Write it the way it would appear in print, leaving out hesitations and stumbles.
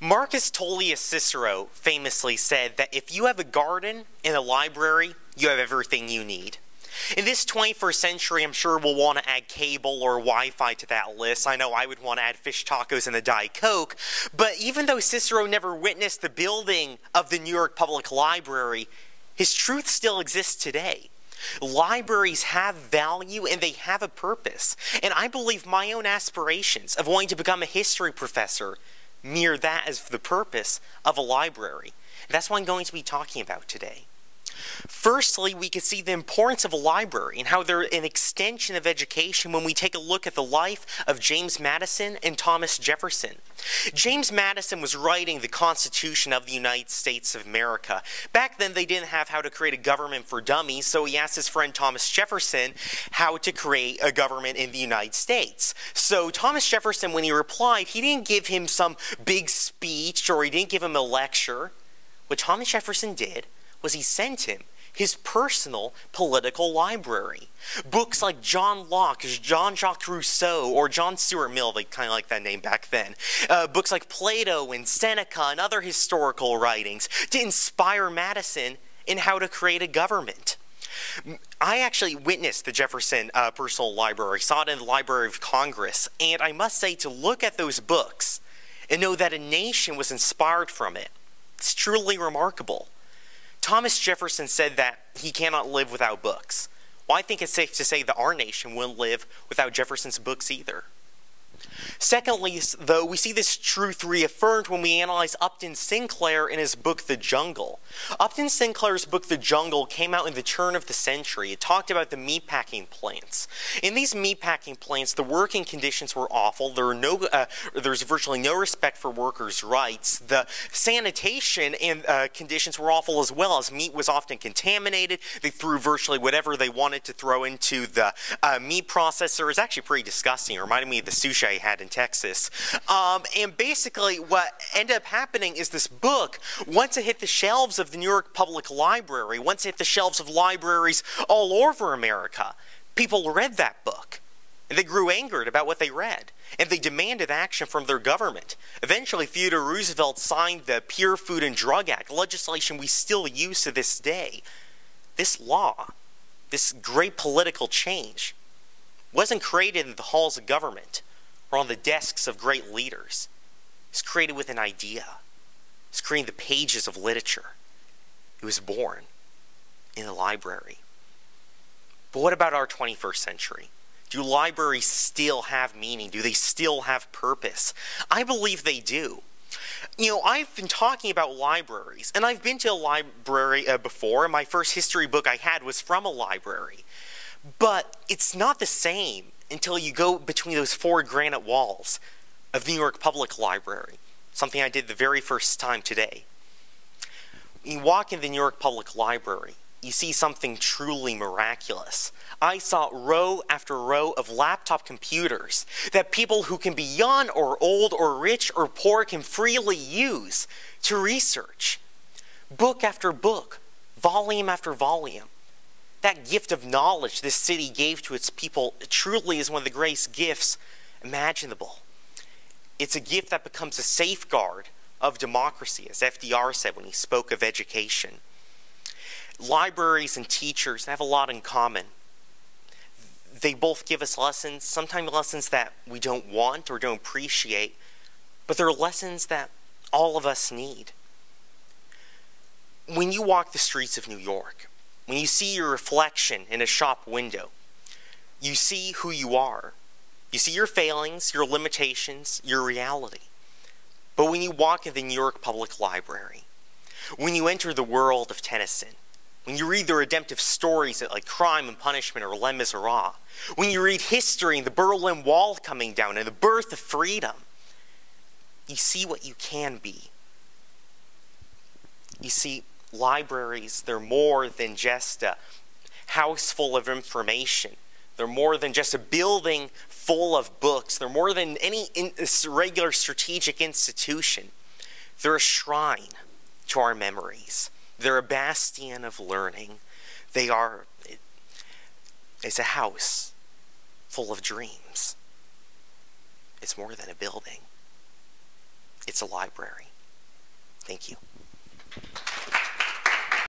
Marcus Tullius Cicero famously said that if you have a garden and a library, you have everything you need. In this 21st century, I'm sure we'll want to add cable or Wi-Fi to that list. I know I would want to add fish tacos and a Diet Coke, but even though Cicero never witnessed the building of the New York Public Library, his truth still exists today. Libraries have value and they have a purpose, and I believe my own aspirations of wanting to become a history professor mirror that as the purpose of a library. That's what I'm going to be talking about today. Firstly, we can see the importance of a library and how they're an extension of education when we take a look at the life of James Madison and Thomas Jefferson. James Madison was writing the Constitution of the United States of America. Back then, they didn't have how to create a government for dummies, so he asked his friend Thomas Jefferson how to create a government in the United States. So Thomas Jefferson, when he replied, he didn't give him some big speech or he didn't give him a lecture. What Thomas Jefferson did was he sent him his personal political library. Books like John Locke, Jean-Jacques Rousseau, or John Stuart Mill, they kind of like that name back then. Books like Plato and Seneca and other historical writings to inspire Madison in how to create a government. I actually witnessed the Jefferson personal library, saw it in the Library of Congress, and I must say to look at those books and know that a nation was inspired from it, it's truly remarkable. Thomas Jefferson said that he cannot live without books. Well, I think it's safe to say that our nation wouldn't live without Jefferson's books either. Secondly, though, we see this truth reaffirmed when we analyze Upton Sinclair in his book, The Jungle. Upton Sinclair's book, The Jungle, came out in the turn of the century. It talked about the meatpacking plants. In these meatpacking plants, the working conditions were awful. There's virtually no respect for workers' rights. The sanitation and conditions were awful as well, as meat was often contaminated. They threw virtually whatever they wanted to throw into the meat processor. It was actually pretty disgusting. It reminded me of the sushi I had in Texas. And basically what ended up happening is this book, once it hit the shelves of the New York Public Library, once it hit the shelves of libraries all over America, people read that book. And they grew angered about what they read. And they demanded action from their government. Eventually, Theodore Roosevelt signed the Pure Food and Drug Act, legislation we still use to this day. This law, this great political change, wasn't created in the halls of government or on the desks of great leaders. It was created with an idea. It was creating the pages of literature. It was born in the library. But what about our 21st century? Do libraries still have meaning? Do they still have purpose? I believe they do. You know, I've been talking about libraries, and I've been to a library before, and my first history book I had was from a library. But it's not the same until you go between those four granite walls of the New York Public Library, something I did the very first time today. You walk in the New York Public Library, you see something truly miraculous. I saw row after row of laptop computers that people who can be young or old or rich or poor can freely use to research. Book after book, volume after volume. That gift of knowledge this city gave to its people truly is one of the greatest gifts imaginable. It's a gift that becomes a safeguard of democracy, as FDR said when he spoke of education. Libraries and teachers have a lot in common. They both give us lessons, sometimes lessons that we don't want or don't appreciate, but they're lessons that all of us need. When you walk the streets of New York, when you see your reflection in a shop window, you see who you are. You see your failings, your limitations, your reality. But when you walk in the New York Public Library, when you enter the world of Tennyson, when you read the redemptive stories like Crime and Punishment or Les Miserables, when you read history and the Berlin Wall coming down and the birth of freedom, you see what you can be. You see, libraries, they're more than just a house full of information. They're more than just a building full of books. They're more than any regular strategic institution. They're a shrine to our memories. They're a bastion of learning. It's a house full of dreams. It's more than a building. It's a library. Thank you.